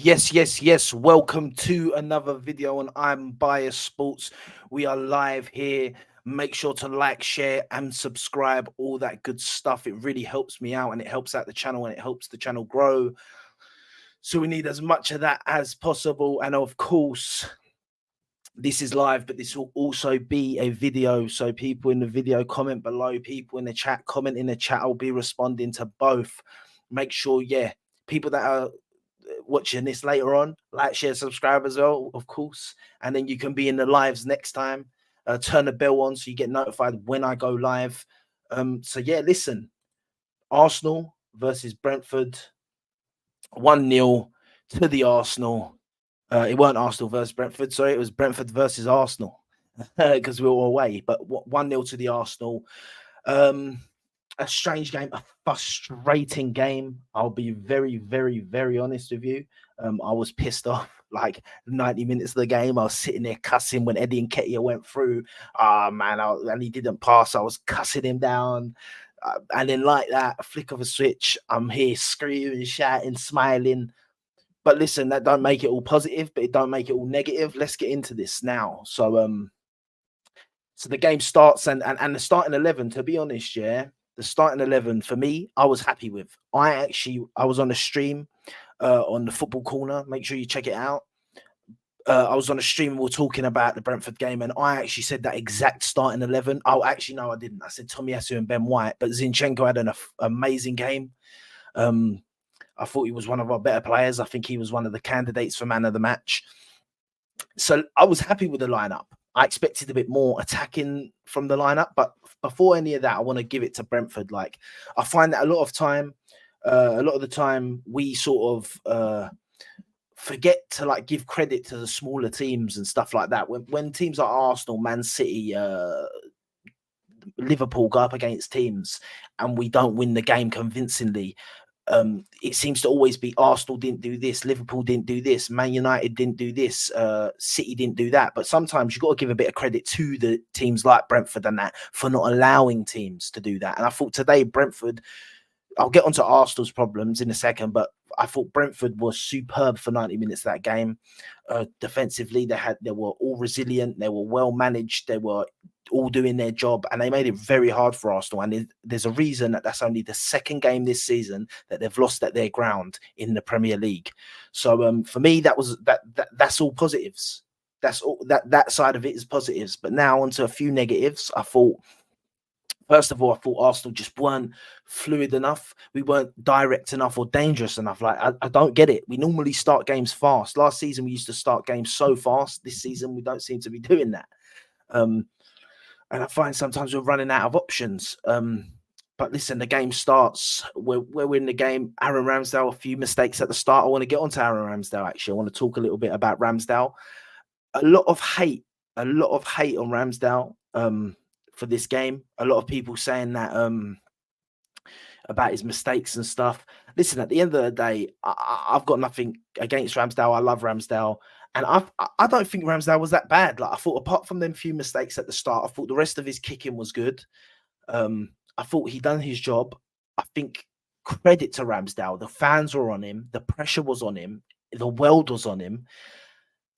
Yes. Welcome to another video on I'm Biased Sports. We are live here. Make sure to like, share, and subscribe. All that good stuff. It really helps me out and it helps out the channel and it helps the channel grow. So we need as much of that as possible. And of course, this is live, but this will also be a video. So people in the video comment below, people in the chat comment in the chat. I'll be responding to both. Make sure, people that are watching this later on, like, share, subscribe as well, of course, and then you can be in the lives next time. Turn the bell on so you get notified when I go live. Listen, Arsenal versus Brentford, 1-0 to the Arsenal. It weren't Arsenal versus Brentford, sorry, it was Brentford versus Arsenal because we were away, but 1-0 to the Arsenal. A strange game, a frustrating game. I'll be very honest with you. I was pissed off like 90 minutes of the game. I was sitting there cussing when Eddie Nketiah went through. And he didn't pass. I was cussing him down. And then like that, a flick of a switch, I'm here screaming, shouting, smiling. But listen, that don't make it all positive, but it don't make it all negative. Let's get into this now. So the game starts and the starting 11, to be honest, the starting 11 for me, I was happy with. I was on a stream on the Football Corner. Make sure you check it out. I was on a stream and we were talking about the Brentford game, and I actually said that exact starting 11. Oh, actually, no, I didn't. I said Tomiyasu and Ben White, but Zinchenko had an amazing game. I thought he was one of our better players. I think he was one of the candidates for man of the match. So I was happy with the lineup. I expected a bit more attacking from the lineup, but before any of that, I want to give it to Brentford. Like, I find that a lot of the time, we sort of forget to like give credit to the smaller teams and stuff like that. When teams like Arsenal, Man City, Liverpool go up against teams and we don't win the game convincingly, it seems to always be Arsenal didn't do this, Liverpool didn't do this, Man United didn't do this, City didn't do that. But sometimes you've got to give a bit of credit to the teams like Brentford and that for not allowing teams to do that. And I thought today Brentford, I'll get onto Arsenal's problems in a second, but I thought Brentford was superb for 90 minutes of that game. Defensively, they were all resilient, they were well managed, they were all doing their job, and they made it very hard for Arsenal. And there's a reason that's only the second game this season that they've lost at their ground in the Premier League. So for me, that's all positives. That's all that side of it is positives. But now onto a few negatives. First of all, I thought Arsenal just weren't fluid enough. We weren't direct enough or dangerous enough. Like, I don't get it. We normally start games fast. Last season, we used to start games so fast. This season, we don't seem to be doing that. And I find sometimes we're running out of options. But listen, the game starts. We're in the game. Aaron Ramsdale, a few mistakes at the start. I want to get onto Aaron Ramsdale, actually. I want to talk a little bit about Ramsdale. A lot of hate on Ramsdale for this game. A lot of people saying that about his mistakes and stuff. Listen, at the end of the day, I've got nothing against Ramsdale. I love Ramsdale. And I don't think Ramsdale was that bad. Like, I thought apart from them few mistakes at the start, I thought the rest of his kicking was good. I thought he done his job. I think credit to Ramsdale. The fans were on him. The pressure was on him. The world was on him.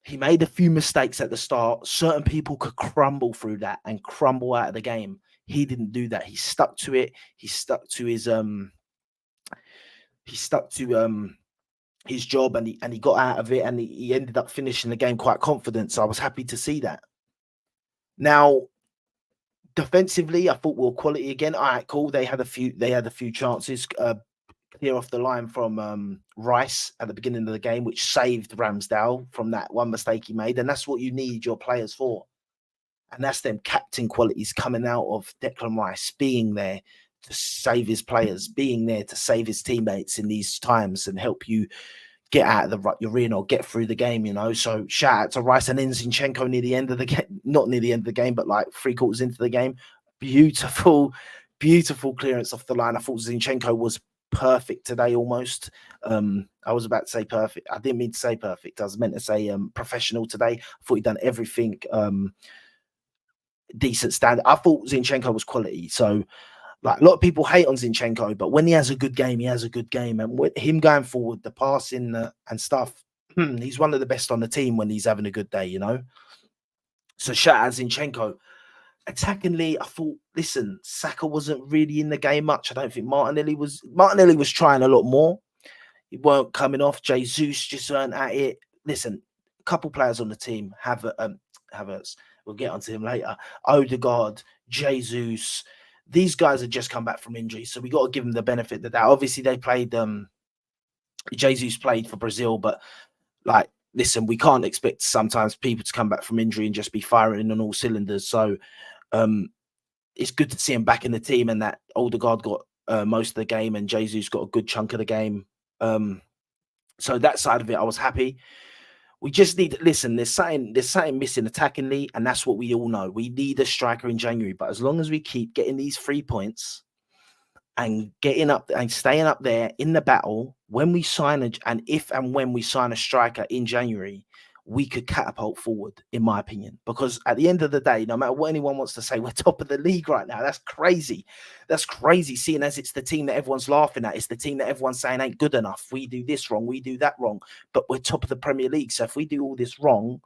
He made a few mistakes at the start. Certain people could crumble through that and crumble out of the game. He didn't do that. He stuck to it. He stuck to his job, and he got out of it, and he ended up finishing the game quite confident. So I was happy to see that. Now, defensively, I thought we were quality again. All right, cool. They had a few chances clear off the line from Rice at the beginning of the game, which saved Ramsdale from that one mistake he made. And that's what you need your players for. And that's them captain qualities coming out of Declan Rice, being there to save his players, being there to save his teammates in these times and help you get out of the rut you're in or get through the game, you know. So shout out to Rice. And then Zinchenko near the end of the game, not near the end of the game, but like 3/4 into the game. Beautiful clearance off the line. I thought Zinchenko was perfect today almost. I was about to say perfect. I didn't mean to say perfect. I was meant to say professional today. I thought he'd done everything decent standard. I thought Zinchenko was quality. So like, a lot of people hate on Zinchenko, but when he has a good game, he has a good game. And with him going forward, the passing and stuff, he's one of the best on the team when he's having a good day, you know. So shout out Zinchenko. Attackingly, I thought, listen, Saka wasn't really in the game much. I don't think Martinelli was. Martinelli was trying a lot more. He weren't coming off. Jesus just weren't at it. Listen, a couple players on the team have Havertz. We'll get onto him later. Odegaard, Jesus. These guys have just come back from injury, so we got to give them the benefit of the doubt. Obviously, they played. Jesus played for Brazil, but like, listen, we can't expect sometimes people to come back from injury and just be firing on all cylinders. So it's good to see him back in the team, and that Odegaard got most of the game and Jesus got a good chunk of the game. So that side of it, I was happy. We just need, listen, there's something missing attackingly, and that's what we all know. We need a striker in January, but as long as we keep getting these 3 points and getting up and staying up there in the battle, when we sign and if and when we sign a striker in January, we could catapult forward, in my opinion. Because at the end of the day, no matter what anyone wants to say, we're top of the league right now. That's crazy. That's crazy, seeing as it's the team that everyone's laughing at. It's the team that everyone's saying ain't good enough. We do this wrong, we do that wrong, but we're top of the Premier League. So if we do all this wrong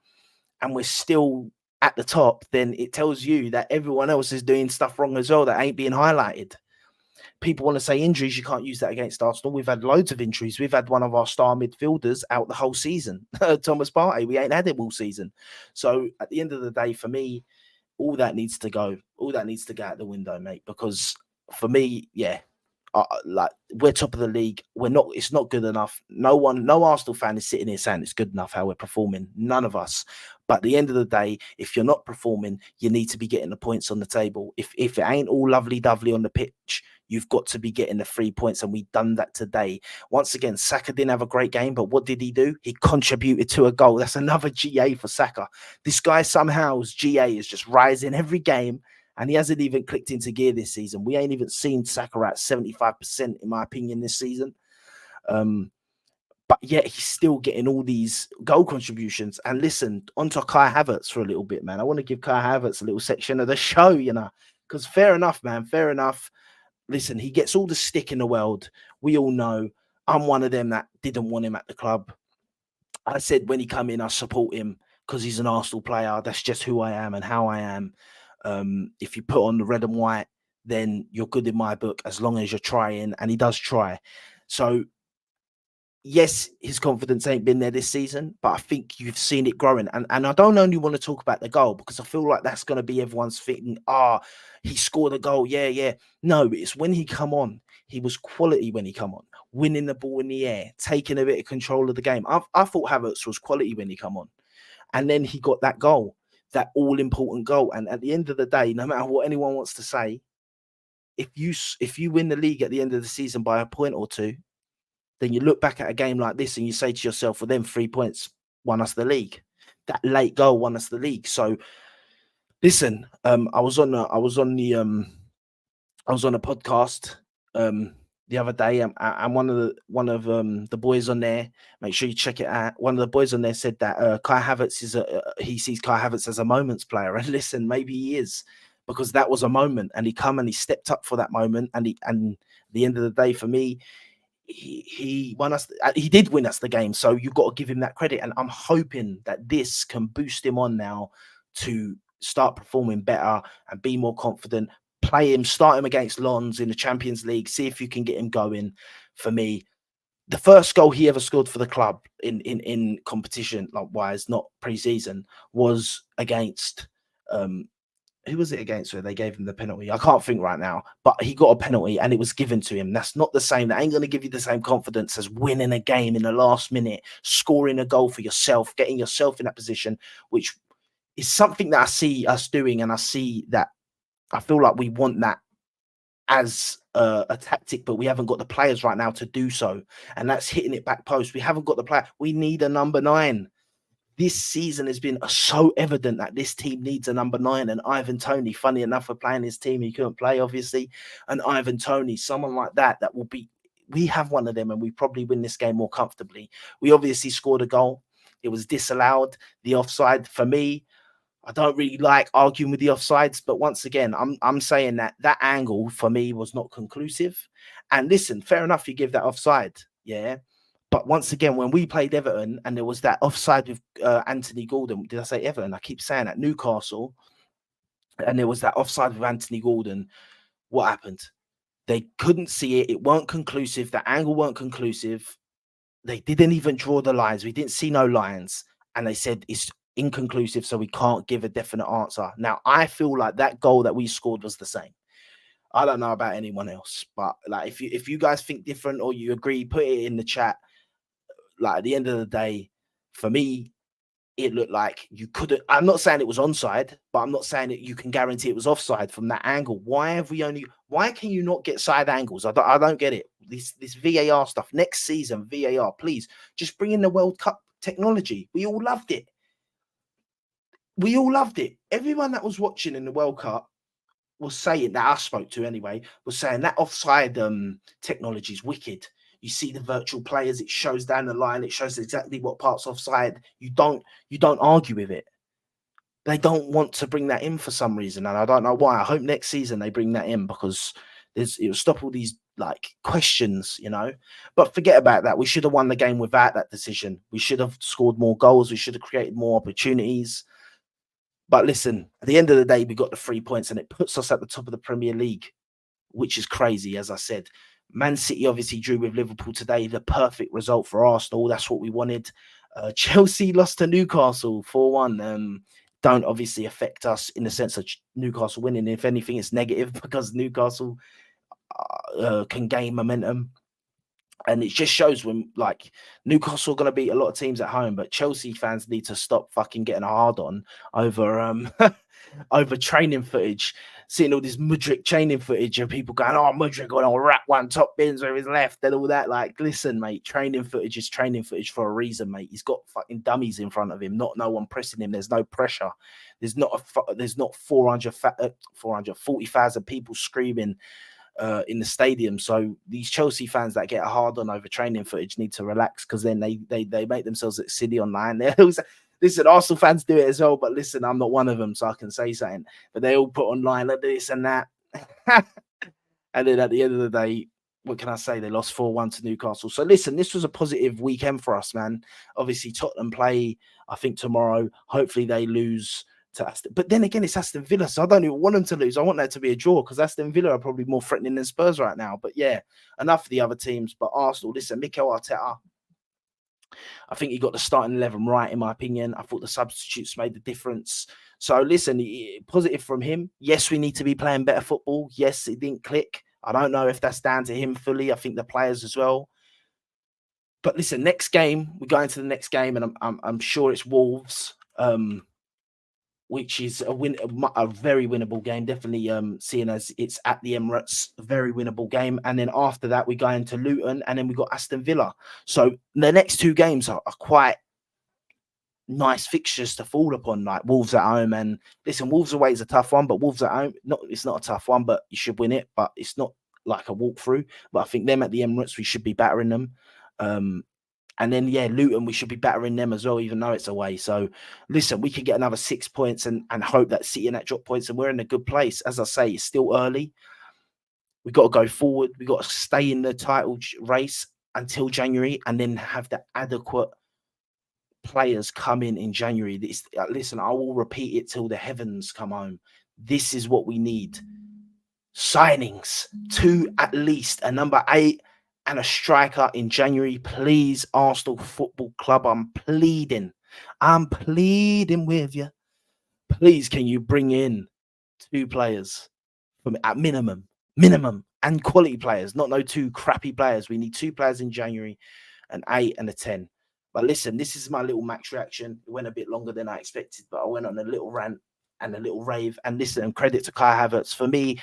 and we're still at the top, then it tells you that everyone else is doing stuff wrong as well that ain't being highlighted. People want to say injuries. You can't use that against Arsenal. We've had loads of injuries. We've had one of our star midfielders out the whole season, Thomas Partey. We ain't had him all season. So at the end of the day, for me, all that needs to go. All that needs to go out the window, mate. Because for me, yeah, like, we're top of the league. We're not. It's not good enough. No Arsenal fan is sitting here saying it's good enough how we're performing. None of us. But at the end of the day, if you're not performing, you need to be getting the points on the table. If it ain't all lovely dovely on the pitch, you've got to be getting the 3 points, and we've done that today. Once again, Saka didn't have a great game, but what did he do? He contributed to a goal. That's another GA for Saka. This guy somehow's GA is just rising every game, and he hasn't even clicked into gear this season. We ain't even seen Saka at 75%, in my opinion, this season. But yet he's still getting all these goal contributions. And listen, onto Kai Havertz for a little bit, man. I want to give Kai Havertz a little section of the show, you know, because fair enough, man, fair enough. Listen, he gets all the stick in the world. We all know. I'm one of them that didn't want him at the club. I said when he come in, I support him because he's an Arsenal player. That's just who I am and how I am. If you put on the red and white, then you're good in my book as long as you're trying, and he does try. So yes, his confidence ain't been there this season, but I think you've seen it growing. And I don't only want to talk about the goal because I feel like that's going to be everyone's thinking, he scored a goal. Yeah. No, it's when he come on. He was quality when he come on, winning the ball in the air, taking a bit of control of the game. I thought Havertz was quality when he come on. And then he got that goal, that all-important goal. And at the end of the day, no matter what anyone wants to say, if you win the league at the end of the season by a point or two, then you look back at a game like this and you say to yourself, well, them 3 points won us the league. That late goal won us the league. So listen, I was on a podcast the other day, and one of the boys on there, make sure you check it out. One of the boys on there said that Kai Havertz he sees Kai Havertz as a moments player, and listen, maybe he is, because that was a moment, and he stepped up for that moment, and at the end of the day, for me, he won us. He did win us the game, so you've got to give him that credit. And I'm hoping that this can boost him on now to start performing better and be more confident. Play him, start him against Lons in the Champions League. See if you can get him going. For me, the first goal he ever scored for the club in competition, like wise, not pre-season, was against who was it against where they gave him the penalty? I can't think right now, but he got a penalty and it was given to him. That's not the same. That ain't going to give you the same confidence as winning a game in the last minute, scoring a goal for yourself, getting yourself in that position, which is something that I see us doing. And I see that I feel like we want that as a tactic, but we haven't got the players right now to do so. And that's hitting it back post. We haven't got the player. We need a number 9. This season has been so evident that this team needs a number 9, and Ivan Toney, funny enough, for playing his team, he couldn't play, obviously. And Ivan Toney, someone like that will be, we have one of them, and we probably win this game more comfortably. We obviously scored a goal. It was disallowed. The offside, for me, I don't really like arguing with the offsides, but once again, I'm saying that angle for me was not conclusive. And listen, fair enough, you give that offside, yeah. But once again, when we played Everton and there was that offside with Anthony Gordon, did I say Everton? I keep saying that, Newcastle, and there was that offside with Anthony Gordon. What happened? They couldn't see it. It weren't conclusive. The angle weren't conclusive. They didn't even draw the lines. We didn't see no lines. And they said it's inconclusive, so we can't give a definite answer. Now, I feel like that goal that we scored was the same. I don't know about anyone else, but like if you guys think different or you agree, put it in the chat. Like at the end of the day, for me, it looked like you couldn't. I'm not saying it was onside, but I'm not saying that you can guarantee it was offside from that angle. Why can you not get side angles? I don't get it. This VAR stuff. Next season, VAR, please just bring in the World Cup technology. We all loved it. We all loved it. Everyone that was watching in the World Cup was saying, that I spoke to anyway, was saying that offside technology is wicked. You see the virtual players, it shows down the line, it shows exactly what part's offside. You don't argue with it. They don't want to bring that in for some reason, and I don't know why. I hope next season they bring that in, because it will stop all these like questions, you know. But forget about that. We should have won the game without that decision. We should have scored more goals. We should have created more opportunities. But listen, at the end of the day, we got the 3 points, and it puts us at the top of the Premier League, which is crazy, as I said. Man City obviously drew with Liverpool today, the perfect result for Arsenal. That's what we wanted. Chelsea lost to Newcastle 4-1. Don't obviously affect us in the sense of Newcastle winning. If anything, it's negative because Newcastle can gain momentum. And it just shows when, like, Newcastle are going to beat a lot of teams at home, but Chelsea fans need to stop fucking getting a hard on over over training footage, seeing all this Mudryk training footage and people going, "Oh, Mudryk going to wrap one top bins with his left," and all that. Like, listen, mate, training footage is training footage for a reason, mate. He's got fucking dummies in front of him, not no one pressing him. There's no pressure. There's not 40,000 people screaming in the stadium. So these Chelsea fans that get hard on over training footage need to relax, because then they make themselves look silly online. Listen, Arsenal fans do it as well, but listen, I'm not one of them, so I can say something. But they all put online like this and that. And then at the end of the day, what can I say? They lost 4-1 to Newcastle. So listen, this was a positive weekend for us, man. Obviously, Tottenham play, I think, tomorrow. Hopefully they lose to Aston. But then again, it's Aston Villa, so I don't even want them to lose. I want that to be a draw, because Aston Villa are probably more threatening than Spurs right now. But yeah, enough of the other teams. But Arsenal, listen, Mikel Arteta, I think he got the starting 11 right, in my opinion. I thought the substitutes made the difference. So listen, positive from him. Yes, we need to be playing better football. Yes, it didn't click. I don't know if that's down to him fully. I think the players as well. But listen, next game, we go into the next game, and I'm sure it's Wolves, which is a very winnable game. Definitely, seeing as it's at the Emirates, a very winnable game. And then after that, we go into Luton, and then we got Aston Villa. So the next two games are quite nice fixtures to fall upon, like Wolves at home. And listen, Wolves away is a tough one, but Wolves at home, it's not a tough one, but you should win it. But it's not like a walkthrough. But I think them at the Emirates, we should be battering them. And then, yeah, Luton, we should be battering them as well, even though it's away. So, listen, we could get another 6 points and hope that City and that drop points, and we're in a good place. As I say, it's still early. We've got to go forward. We've got to stay in the title race until January, and then have the adequate players come in January. Listen, I will repeat it till the heavens come home. This is what we need. Signings, 2 at least, a number 8 and a striker in January. Please, Arsenal Football Club, I'm pleading with you. Please, can you bring in 2 players from at minimum, and quality players, not no 2 crappy players. We need 2 players in January, an 8 and a 10. But listen, this is my little max reaction. It went a bit longer than I expected, but I went on a little rant and a little rave. And listen, and credit to Kai Havertz. For me,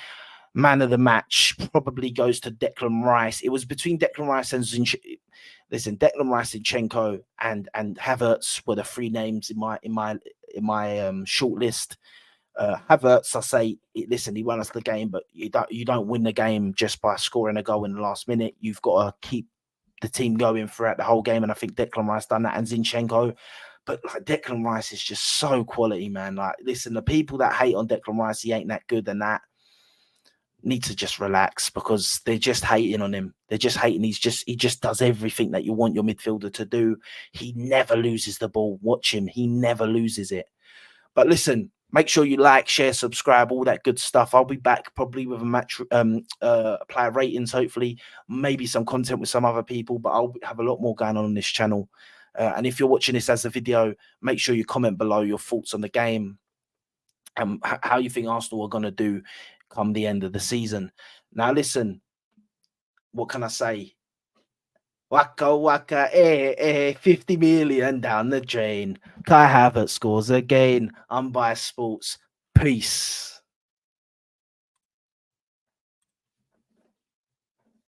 man of the match probably goes to Declan Rice. It was between Declan Rice and Zinchenko. Listen, Declan Rice, Zinchenko, and Havertz were the 3 names in my short list. Havertz, I say, listen, he won us the game, but you don't win the game just by scoring a goal in the last minute. You've got to keep the team going throughout the whole game, and I think Declan Rice done that, and Zinchenko. But like, Declan Rice is just so quality, man. Like, listen, the people that hate on Declan Rice, he ain't that good and that, need to just relax because they're just hating on him. They're just hating. He just does everything that you want your midfielder to do. He never loses the ball. Watch him. He never loses it. But listen, make sure you like, share, subscribe, all that good stuff. I'll be back probably with a match player ratings, hopefully, maybe some content with some other people, but I'll have a lot more going on this channel. And if you're watching this as a video, make sure you comment below your thoughts on the game and how you think Arsenal are going to do come the end of the season. Now, listen, what can I say? Waka waka, 50 million down the drain. Kai Havertz scores again. Unbiased Sports. Peace.